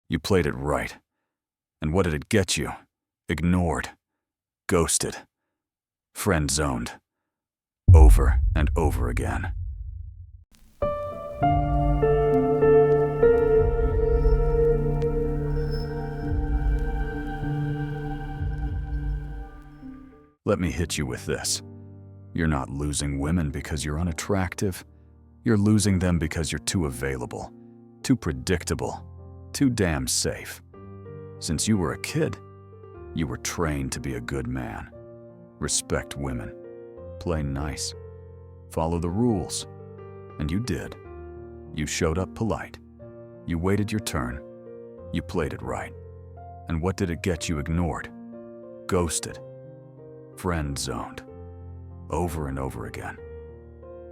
You played it right. And what did it get you? Ignored. Ghosted. Friend-zoned. Over and over again. Let me hit you with this. You're not losing women because you're unattractive. You're losing them because you're too available, too predictable, too damn safe. Since you were a kid, you were trained to be a good man. Respect women. Play nice. Follow the rules. And you did. You showed up polite. You waited your turn. You played it right. And what did it get you? Ignored. Ghosted. Friend-zoned. Over and over again.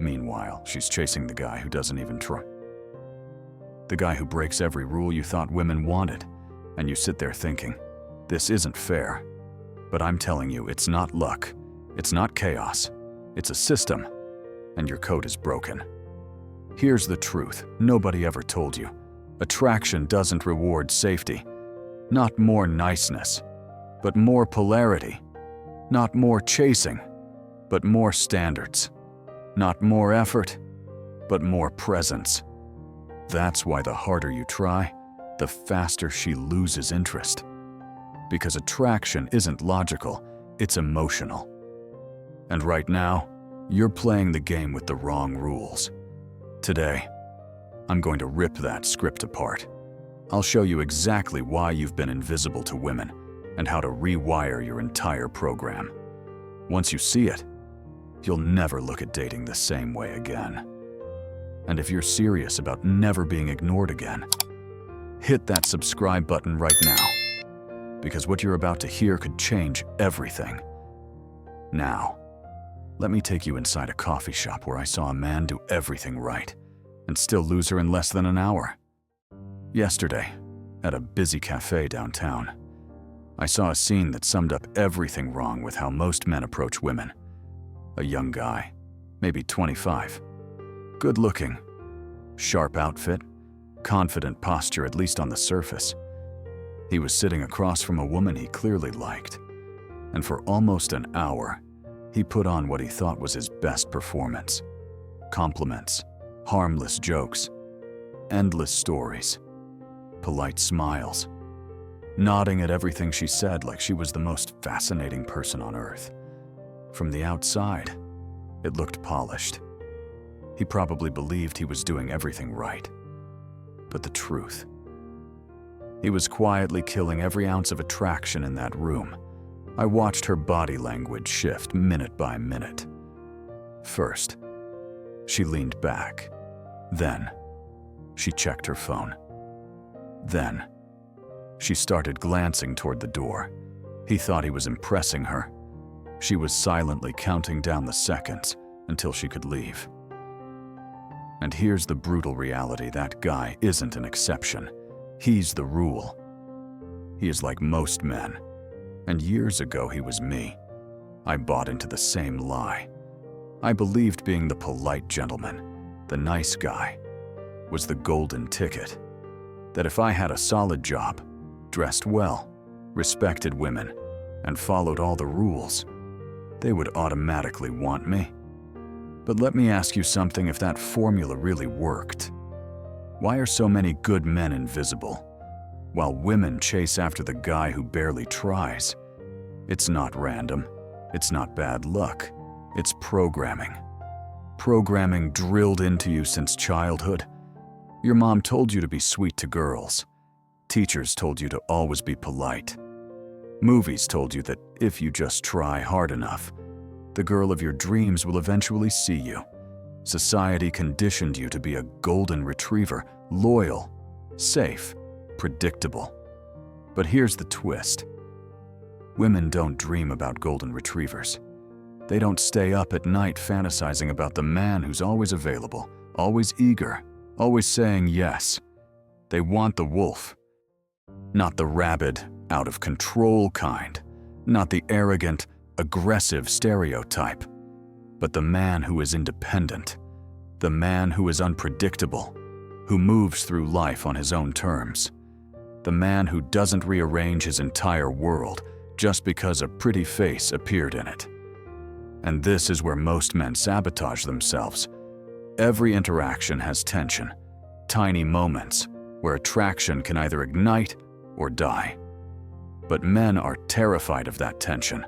Meanwhile, she's chasing the guy who doesn't even try. The guy who breaks every rule you thought women wanted. And you sit there thinking, this isn't fair. But I'm telling you, it's not luck. It's not chaos. It's a system. And your code is broken. Here's the truth nobody ever told you. Attraction doesn't reward safety. Not more niceness, but more polarity. Not more chasing, but more standards. Not more effort, but more presence. That's why the harder you try, the faster she loses interest. Because attraction isn't logical, it's emotional. And right now, you're playing the game with the wrong rules. Today, I'm going to rip that script apart. I'll show you exactly why you've been invisible to women and how to rewire your entire program. Once you see it, you'll never look at dating the same way again. And if you're serious about never being ignored again, hit that subscribe button right now, because what you're about to hear could change everything. Now, let me take you inside a coffee shop where I saw a man do everything right and still lose her in less than an hour. Yesterday, at a busy cafe downtown, I saw a scene that summed up everything wrong with how most men approach women. A young guy, maybe 25, good-looking, sharp outfit, confident posture at least on the surface. He was sitting across from a woman he clearly liked, and for almost an hour, he put on what he thought was his best performance. Compliments, harmless jokes, endless stories, polite smiles, nodding at everything she said like she was the most fascinating person on earth. From the outside, it looked polished. He probably believed he was doing everything right. But the truth, he was quietly killing every ounce of attraction in that room. I watched her body language shift minute by minute. First, she leaned back. Then, she checked her phone. Then, she started glancing toward the door. He thought he was impressing her. She was silently counting down the seconds until she could leave. And here's the brutal reality: that guy isn't an exception. He's the rule. He is like most men. And years ago, he was me. I bought into the same lie. I believed being the polite gentleman, the nice guy, was the golden ticket. That if I had a solid job, dressed well, respected women, and followed all the rules, they would automatically want me. But let me ask you something: if that formula really worked, why are so many good men invisible, while women chase after the guy who barely tries? It's not random. It's not bad luck. It's programming. Programming drilled into you since childhood. Your mom told you to be sweet to girls. Teachers told you to always be polite. Movies told you that if you just try hard enough, the girl of your dreams will eventually see you. Society conditioned you to be a golden retriever, loyal, safe, predictable. But here's the twist. Women don't dream about golden retrievers. They don't stay up at night fantasizing about the man who's always available, always eager, always saying yes. They want the wolf. Not the rabid, out-of-control kind. Not the arrogant, aggressive stereotype. But the man who is independent. The man who is unpredictable. Who moves through life on his own terms. The man who doesn't rearrange his entire world just because a pretty face appeared in it. And this is where most men sabotage themselves. Every interaction has tension, tiny moments where attraction can either ignite or die. But men are terrified of that tension.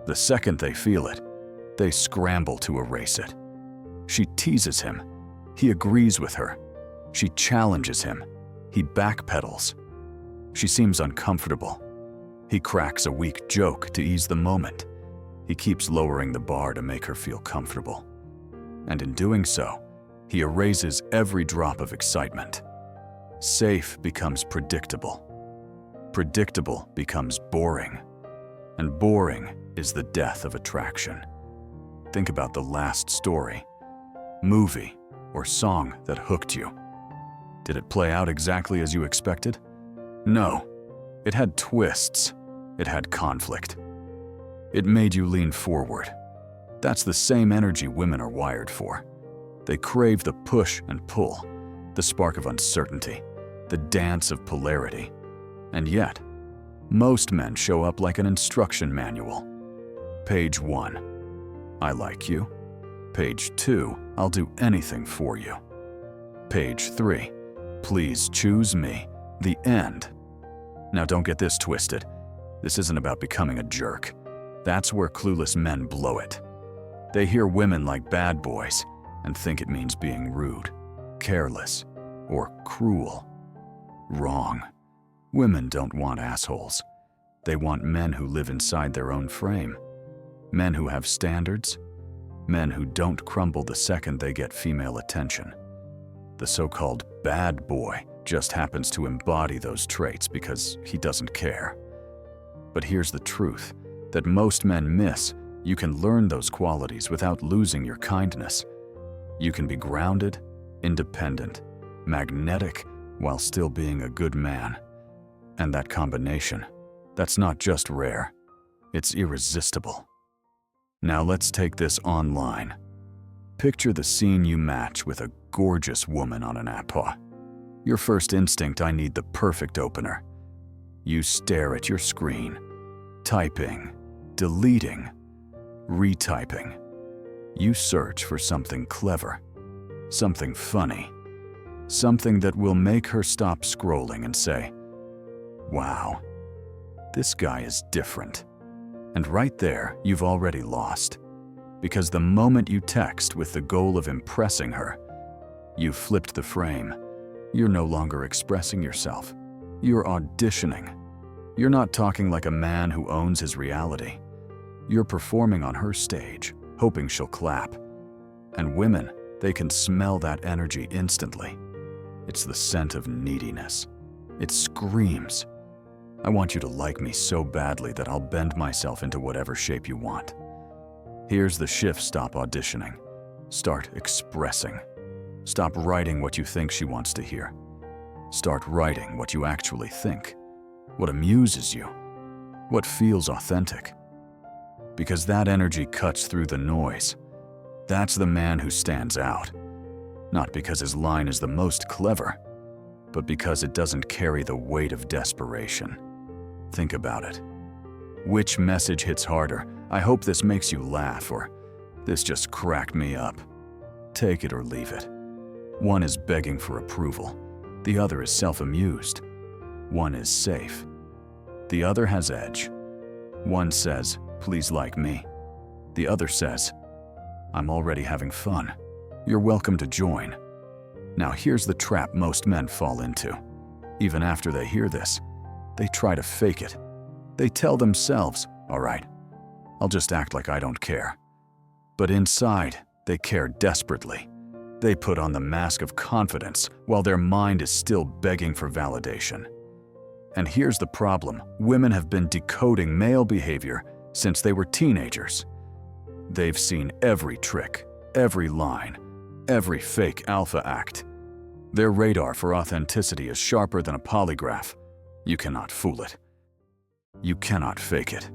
The second they feel it, they scramble to erase it. She teases him. He agrees with her. She challenges him. He backpedals. She seems uncomfortable. He cracks a weak joke to ease the moment. He keeps lowering the bar to make her feel comfortable. And in doing so, he erases every drop of excitement. Safe becomes predictable. Predictable becomes boring. And boring is the death of attraction. Think about the last story, movie, or song that hooked you. Did it play out exactly as you expected? No. It had twists. It had conflict. It made you lean forward. That's the same energy women are wired for. They crave the push and pull, the spark of uncertainty, the dance of polarity. And yet, most men show up like an instruction manual. Page 1, I like you. Page 2, I'll do anything for you. Page 3, please choose me. The end. Now don't get this twisted. This isn't about becoming a jerk. That's where clueless men blow it. They hear women like bad boys and think it means being rude, careless, or cruel. Wrong. Women don't want assholes. They want men who live inside their own frame. Men who have standards. Men who don't crumble the second they get female attention. The so-called bad boy just happens to embody those traits because he doesn't care. But here's the truth that most men miss. You can learn those qualities without losing your kindness. You can be grounded, independent, magnetic, while still being a good man. And that combination, that's not just rare, it's irresistible. Now let's take this online. Picture the scene you match with a gorgeous woman on an app. Your first instinct, I need the perfect opener. You stare at your screen, typing, deleting, retyping. You search for something clever, something funny, something that will make her stop scrolling and say, wow, this guy is different. And right there, you've already lost. Because the moment you text with the goal of impressing her, you've flipped the frame. You're no longer expressing yourself. You're auditioning. You're not talking like a man who owns his reality. You're performing on her stage, hoping she'll clap. And women, they can smell that energy instantly. It's the scent of neediness. It screams, I want you to like me so badly that I'll bend myself into whatever shape you want. Here's the shift. Stop auditioning. Start expressing. Stop writing what you think she wants to hear. Start writing what you actually think, what amuses you, what feels authentic. Because that energy cuts through the noise. That's the man who stands out. Not because his line is the most clever, but because it doesn't carry the weight of desperation. Think about it. Which message hits harder? I hope this makes you laugh, or this just cracked me up. Take it or leave it. One is begging for approval. The other is self-amused. One is safe. The other has edge. One says, please like me. The other says, I'm already having fun. You're welcome to join. Now here's the trap most men fall into. Even after they hear this, they try to fake it. They tell themselves, all right, I'll just act like I don't care. But inside, they care desperately. They put on the mask of confidence while their mind is still begging for validation. And here's the problem. Women have been decoding male behavior since they were teenagers. They've seen every trick, every line, every fake alpha act. Their radar for authenticity is sharper than a polygraph. You cannot fool it. You cannot fake it.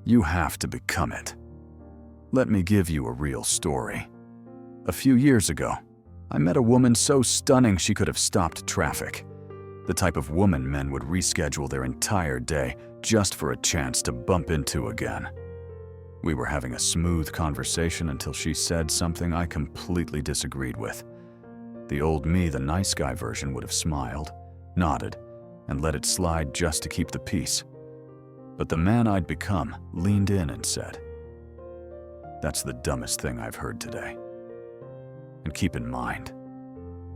You have to become it. Let me give you a real story. A few years ago, I met a woman so stunning she could have stopped traffic. The type of woman men would reschedule their entire day just for a chance to bump into again. We were having a smooth conversation until she said something I completely disagreed with. The old me, the nice guy version, would have smiled, nodded, and let it slide just to keep the peace. But the man I'd become leaned in and said, "That's the dumbest thing I've heard today. And keep in mind,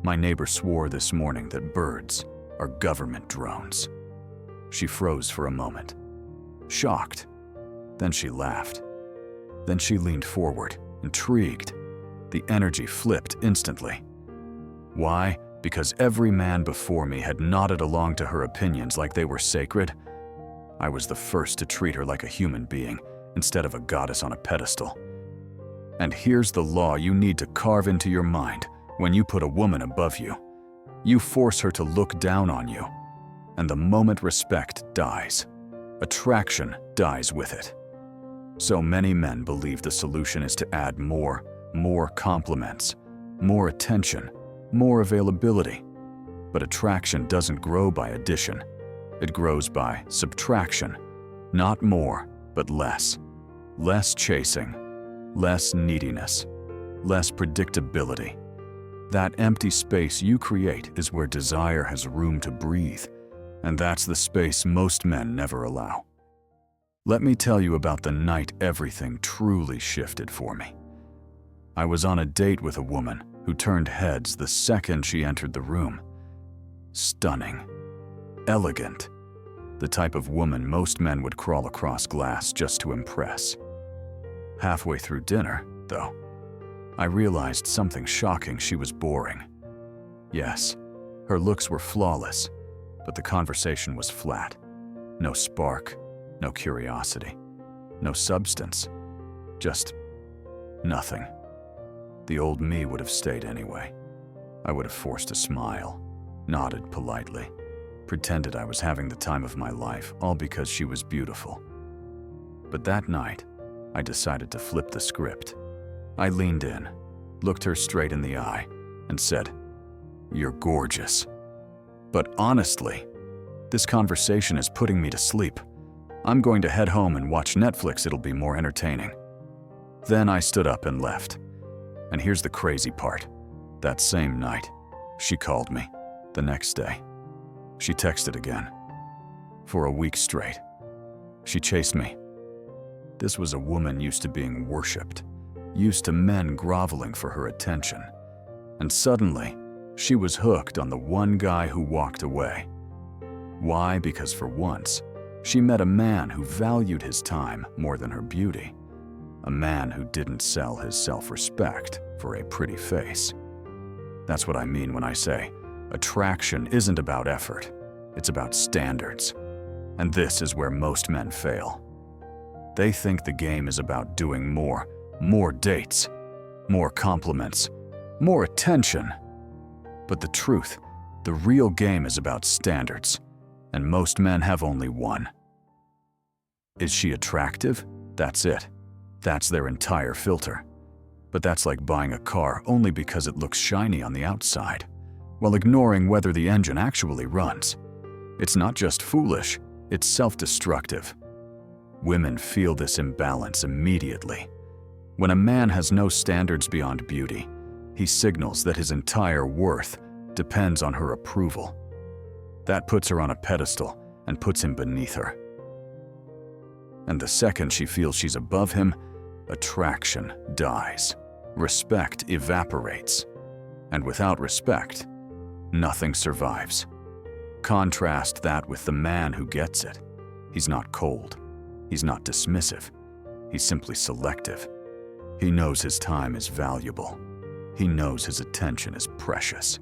my neighbor swore this morning that birds are government drones." She froze for a moment, shocked. Then she laughed. Then she leaned forward, intrigued. The energy flipped instantly. Why? Because every man before me had nodded along to her opinions like they were sacred. I was the first to treat her like a human being instead of a goddess on a pedestal. And here's the law you need to carve into your mind when you put a woman above you. You force her to look down on you. And the moment respect dies, attraction dies with it. So many men believe the solution is to add more compliments, more attention, more availability. But attraction doesn't grow by addition. It grows by subtraction. Not more, but less. Less chasing, less neediness, less predictability. That empty space you create is where desire has room to breathe, and that's the space most men never allow. Let me tell you about the night everything truly shifted for me. I was on a date with a woman who turned heads the second she entered the room. Stunning, elegant, the type of woman most men would crawl across glass just to impress. Halfway through dinner, though, I realized something shocking: she was boring. Yes, her looks were flawless, but the conversation was flat. No spark, no curiosity, no substance, just nothing. The old me would have stayed anyway. I would have forced a smile, nodded politely, pretended I was having the time of my life, all because she was beautiful. But that night, I decided to flip the script. I leaned in, looked her straight in the eye, and said, "You're gorgeous. But honestly, this conversation is putting me to sleep. I'm going to head home and watch Netflix. It'll be more entertaining." Then I stood up and left. And here's the crazy part. That same night, she called me. The next day, she texted again. For a week straight, she chased me. This was a woman used to being worshipped, used to men groveling for her attention. And suddenly, she was hooked on the one guy who walked away. Why? Because for once, she met a man who valued his time more than her beauty. A man who didn't sell his self-respect for a pretty face. That's what I mean when I say, attraction isn't about effort, it's about standards. And this is where most men fail. They think the game is about doing more dates, more compliments, more attention. But the truth, the real game is about standards, and most men have only one. Is she attractive? That's it. That's their entire filter. But that's like buying a car only because it looks shiny on the outside, while ignoring whether the engine actually runs. It's not just foolish, it's self-destructive. Women feel this imbalance immediately. When a man has no standards beyond beauty, he signals that his entire worth depends on her approval. That puts her on a pedestal and puts him beneath her. And the second she feels she's above him, attraction dies. Respect evaporates. And without respect, nothing survives. Contrast that with the man who gets it. He's not cold. He's not dismissive. He's simply selective. He knows his time is valuable. He knows his attention is precious.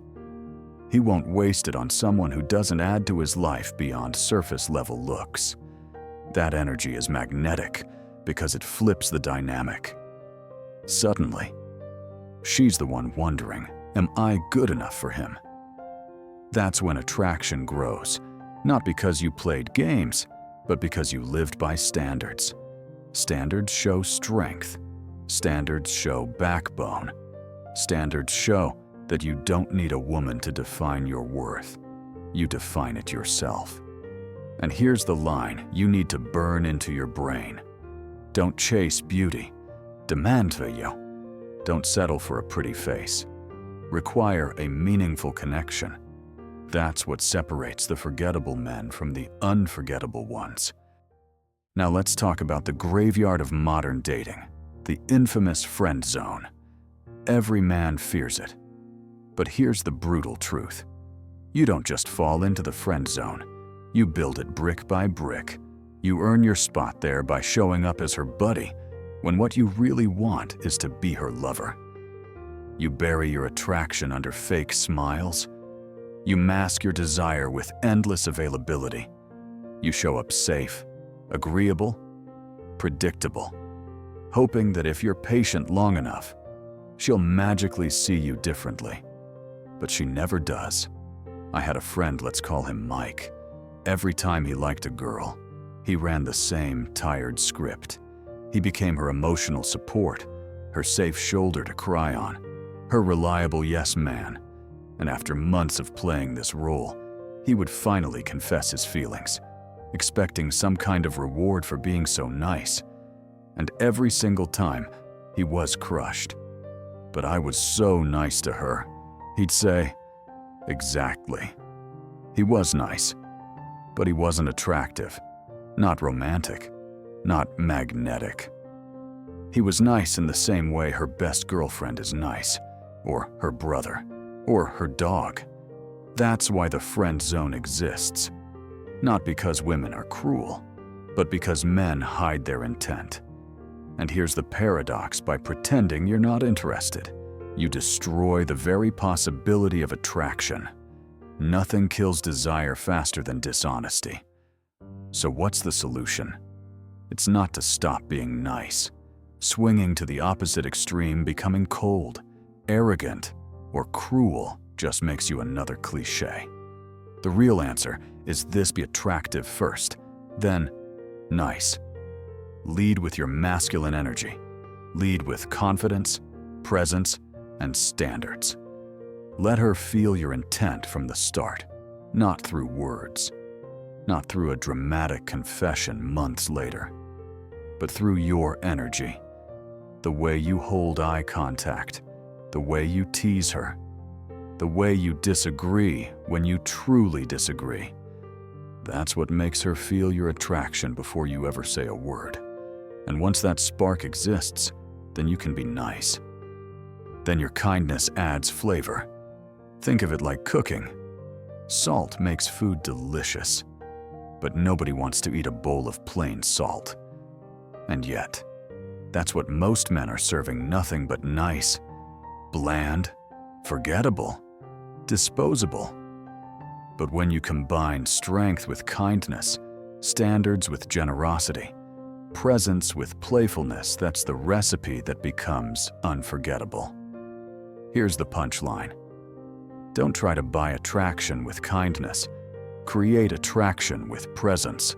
He won't waste it on someone who doesn't add to his life beyond surface-level looks. That energy is magnetic because it flips the dynamic. Suddenly, she's the one wondering, am I good enough for him? That's when attraction grows, not because you played games, but because you lived by standards. Standards show strength. Standards show backbone. Standards show that you don't need a woman to define your worth. you define it yourself. And here's the line you need to burn into your brain. Don't chase beauty. Demand value. Don't settle for a pretty face. Require a meaningful connection. That's what separates the forgettable men from the unforgettable ones. Now let's talk about the graveyard of modern dating, the infamous friend zone. Every man fears it. But here's the brutal truth. You don't just fall into the friend zone. You build it brick by brick. You earn your spot there by showing up as her buddy, when what you really want is to be her lover. You bury your attraction under fake smiles. You mask your desire with endless availability. You show up safe, agreeable, predictable, hoping that if you're patient long enough, she'll magically see you differently. But she never does. I had a friend, let's call him Mike. Every time he liked a girl, he ran the same tired script. He became her emotional support, her safe shoulder to cry on, her reliable yes man. And after months of playing this role, he would finally confess his feelings, expecting some kind of reward for being so nice. And every single time, he was crushed. But I was so nice to her. He'd say, exactly. He was nice, but he wasn't attractive, not romantic, not magnetic. He was nice in the same way her best girlfriend is nice, or her brother, or her dog. That's why the friend zone exists. Not because women are cruel, but because men hide their intent. And here's the paradox: by pretending you're not interested, you destroy the very possibility of attraction. Nothing kills desire faster than dishonesty. So what's the solution? It's not to stop being nice. Swinging to the opposite extreme, becoming cold, arrogant, or cruel just makes you another cliché. The real answer is this: be attractive first, then nice. Lead with your masculine energy. Lead with confidence, presence, and standards. Let her feel your intent from the start, not through words, not through a dramatic confession months later, but through your energy. The way you hold eye contact, the way you tease her, the way you disagree when you truly disagree. That's what makes her feel your attraction before you ever say a word. And once that spark exists, then you can be nice. Then your kindness adds flavor. Think of it like cooking. Salt makes food delicious, but nobody wants to eat a bowl of plain salt. And yet, that's what most men are serving: nothing but nice, bland, forgettable, disposable. But when you combine strength with kindness, standards with generosity, presence with playfulness, that's the recipe that becomes unforgettable. Here's the punchline. Don't try to buy attraction with kindness. Create attraction with presence.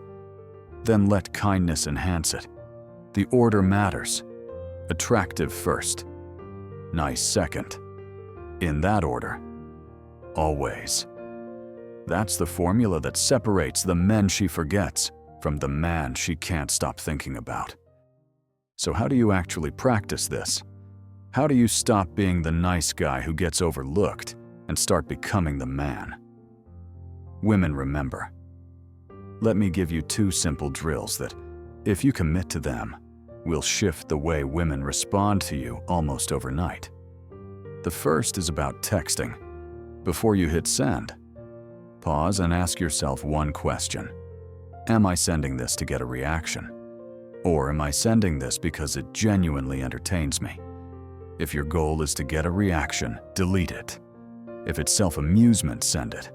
Then let kindness enhance it. The order matters. Attractive first, nice second. In that order. Always. That's the formula that separates the men she forgets from the man she can't stop thinking about. So how do you actually practice this? How do you stop being the nice guy who gets overlooked and start becoming the man? Women, remember. Let me give you 2 simple drills that, if you commit to them, will shift the way women respond to you almost overnight. The first is about texting. Before you hit send, pause and ask yourself one question. Am I sending this to get a reaction? Or am I sending this because it genuinely entertains me? If your goal is to get a reaction, delete it. If it's self-amusement, send it.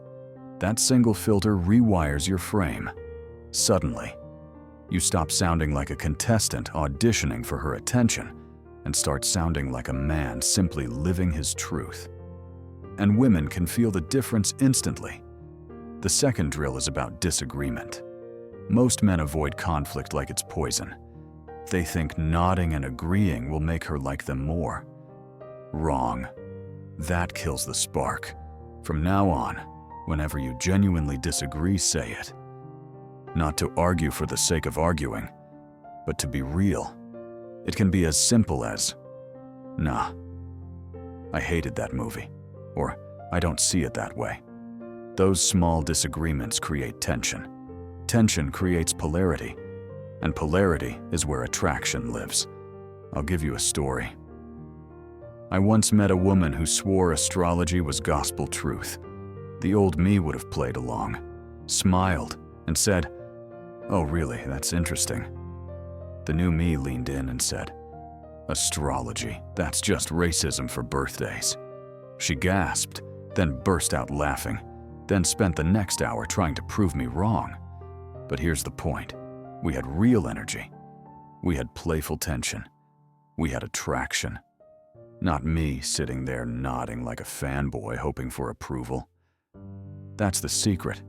That single filter rewires your frame. Suddenly, you stop sounding like a contestant auditioning for her attention and start sounding like a man simply living his truth. And women can feel the difference instantly. The second drill is about disagreement. Most men avoid conflict like it's poison. They think nodding and agreeing will make her like them more. Wrong. That kills the spark. From now on, Whenever you genuinely disagree, say it. Not to argue for the sake of arguing, but to be real. It can be as simple as, "Nah, I hated that movie," or "I don't see it that way." Those small disagreements create tension. Tension creates polarity, and polarity is where attraction lives. I'll give you a story. I once met a woman who swore astrology was gospel truth. The old me would have played along, smiled, and said, "Oh, really? That's interesting." The new me leaned in and said, "Astrology, that's just racism for birthdays." She gasped, then burst out laughing, then spent the next hour trying to prove me wrong. But here's the point. We had real energy. We had playful tension. We had attraction. Not me sitting there nodding like a fanboy hoping for approval. That's the secret.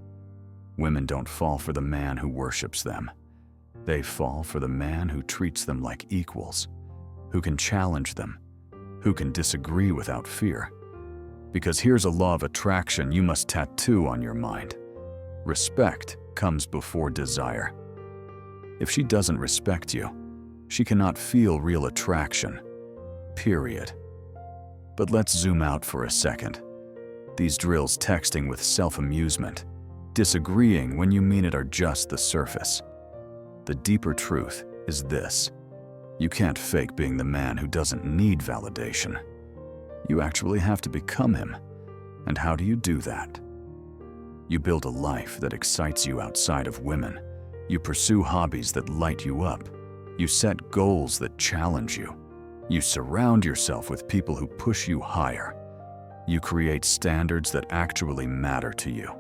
Women don't fall for the man who worships them. They fall for the man who treats them like equals, who can challenge them, who can disagree without fear. Because here's a law of attraction you must tattoo on your mind. Respect comes before desire. If she doesn't respect you, she cannot feel real attraction. Period. But let's zoom out for a second. These drills texting with self-amusement, disagreeing when you mean it are just the surface. The deeper truth is this. You can't fake being the man who doesn't need validation. You actually have to become him. And how do you do that? You build a life that excites you outside of women. You pursue hobbies that light you up. You set goals that challenge you. You surround yourself with people who push you higher. You create standards that actually matter to you.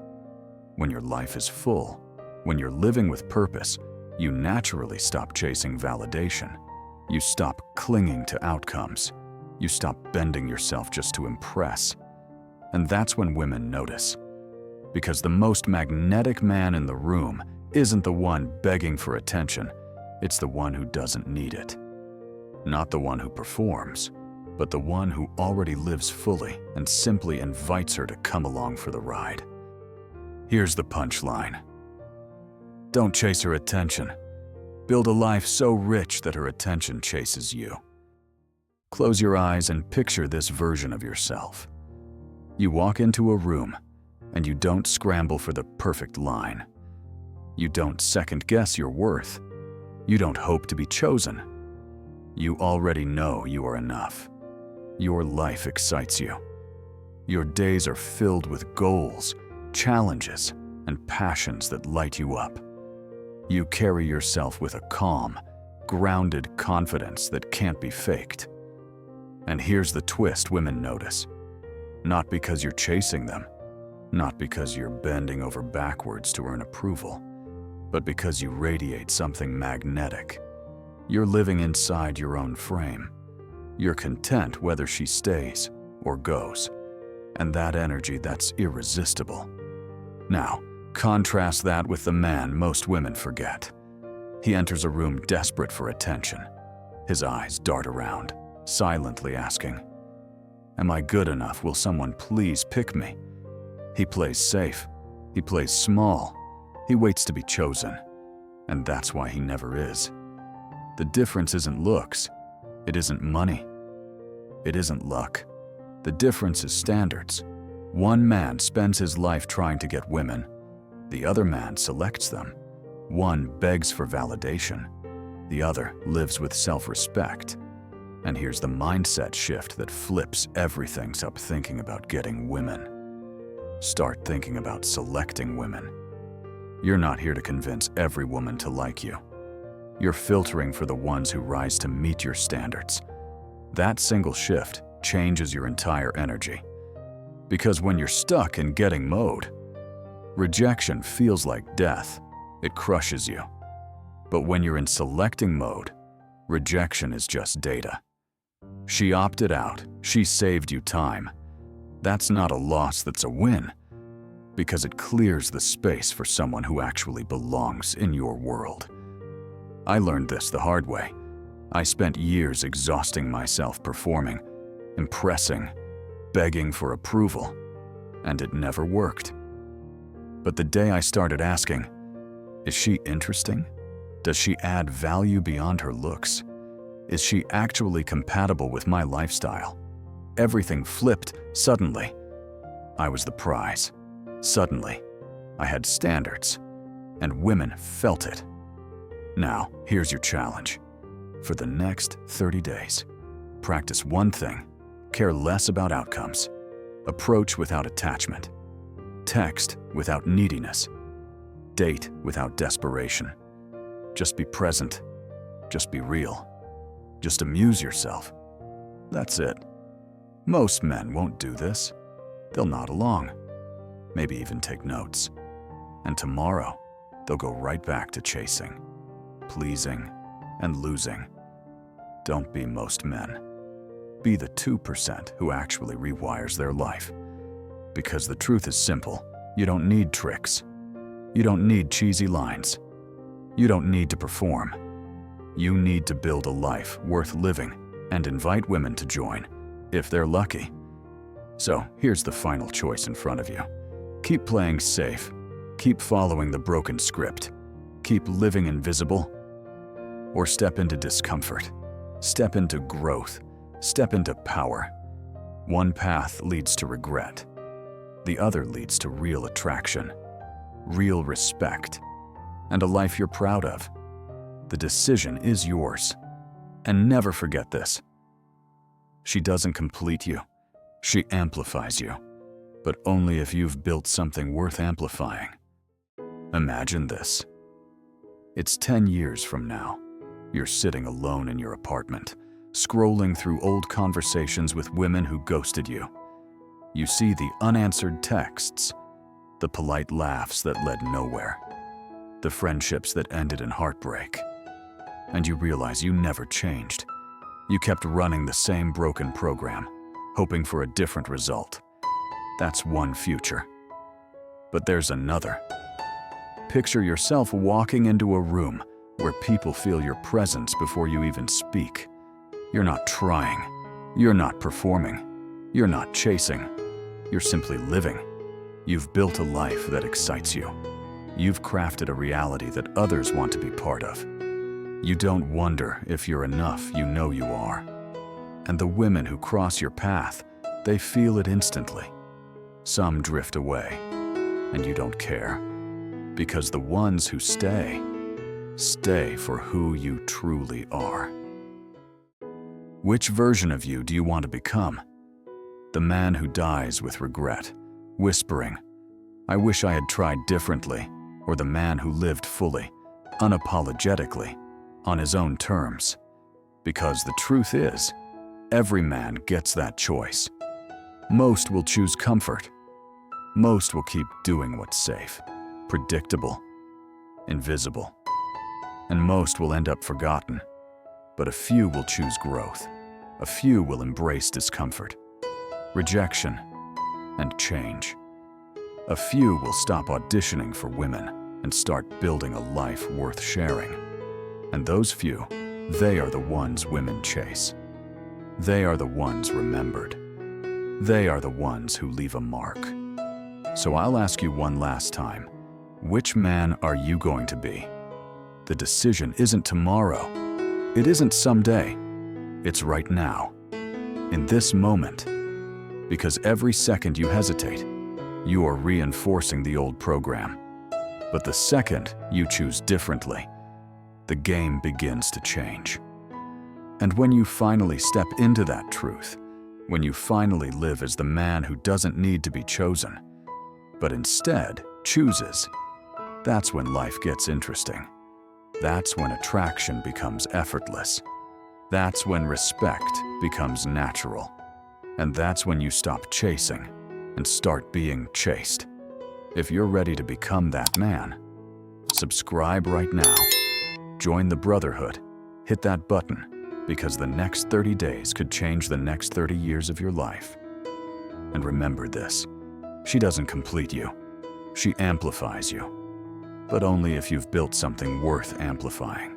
When your life is full, when you're living with purpose, you naturally stop chasing validation. You stop clinging to outcomes. You stop bending yourself just to impress. And that's when women notice. Because the most magnetic man in the room isn't the one begging for attention, it's the one who doesn't need it. Not the one who performs, but the one who already lives fully and simply invites her to come along for the ride. Here's the punchline. Don't chase her attention. Build a life so rich that her attention chases you. Close your eyes and picture this version of yourself. You walk into a room, and you don't scramble for the perfect line. You don't second-guess your worth. You don't hope to be chosen. You already know you are enough. Your life excites you. Your days are filled with goals, challenges, and passions that light you up. You carry yourself with a calm, grounded confidence that can't be faked. And here's the twist women notice. Not because you're chasing them, not because you're bending over backwards to earn approval, but because you radiate something magnetic. You're living inside your own frame. You're content whether she stays or goes. And that energy, that's irresistible. Now, contrast that with the man most women forget. He enters a room desperate for attention. His eyes dart around, silently asking, "Am I good enough? Will someone please pick me?" He plays safe. He plays small. He waits to be chosen. And that's why he never is. The difference isn't looks. It isn't money. It isn't luck. The difference is standards. One man spends his life trying to get women. The other man selects them. One begs for validation. The other lives with self-respect. And here's the mindset shift that flips everything. Stop thinking about getting women. Start thinking about selecting women. You're not here to convince every woman to like you. You're filtering for the ones who rise to meet your standards. That single shift changes your entire energy. Because when you're stuck in getting mode, rejection feels like death. It crushes you. But when you're in selecting mode, rejection is just data. She opted out. She saved you time. That's not a loss, that's a win. Because it clears the space for someone who actually belongs in your world. I learned this the hard way. I spent years exhausting myself performing, impressing, begging for approval, and it never worked. But the day I started asking, is she interesting? Does she add value beyond her looks? Is she actually compatible with my lifestyle? Everything flipped suddenly. I was the prize. Suddenly, I had standards, and women felt it. Now, here's your challenge. For the next 30 days, practice one thing: care less about outcomes, approach without attachment, text without neediness, date without desperation. Just be present, just be real, just amuse yourself. That's it. Most men won't do this. They'll nod along, maybe even take notes. And tomorrow, they'll go right back to chasing, pleasing, and losing. Don't be most men. Be the 2% who actually rewires their life. Because the truth is simple. You don't need tricks. You don't need cheesy lines. You don't need to perform. You need to build a life worth living and invite women to join, if they're lucky. So here's the final choice in front of you. Keep playing safe. Keep following the broken script. Keep living invisible. Or step into discomfort. Step into growth. Step into power. One path leads to regret. The other leads to real attraction, real respect, and a life you're proud of. The decision is yours. And never forget this. She doesn't complete you. She amplifies you. But only if you've built something worth amplifying. Imagine this. It's 10 years from now. You're sitting alone in your apartment, scrolling through old conversations with women who ghosted you. You see the unanswered texts, the polite laughs that led nowhere, the friendships that ended in heartbreak. And you realize you never changed. You kept running the same broken program, hoping for a different result. That's one future. But there's another. Picture yourself walking into a room where people feel your presence before you even speak. You're not trying. You're not performing. You're not chasing. You're simply living. You've built a life that excites you. You've crafted a reality that others want to be part of. You don't wonder if you're enough, you know you are. And the women who cross your path, they feel it instantly. Some drift away, and you don't care. Because the ones who stay, stay for who you truly are. Which version of you do you want to become? The man who dies with regret, whispering, "I wish I had tried differently," or the man who lived fully, unapologetically, on his own terms? Because the truth is, every man gets that choice. Most will choose comfort. Most will keep doing what's safe, predictable, invisible. And most will end up forgotten. But a few will choose growth. A few will embrace discomfort, rejection, and change. A few will stop auditioning for women and start building a life worth sharing. And those few, they are the ones women chase. They are the ones remembered. They are the ones who leave a mark. So I'll ask you one last time, which man are you going to be? The decision isn't tomorrow. It isn't someday. It's right now, in this moment. Because every second you hesitate, you are reinforcing the old program. But the second you choose differently, the game begins to change. And when you finally step into that truth, when you finally live as the man who doesn't need to be chosen, but instead chooses, that's when life gets interesting. That's when attraction becomes effortless. That's when respect becomes natural. And that's when you stop chasing and start being chased. If you're ready to become that man, subscribe right now. Join the brotherhood. Hit that button, because the next 30 days could change the next 30 years of your life. And remember this, she doesn't complete you. She amplifies you. But only if you've built something worth amplifying.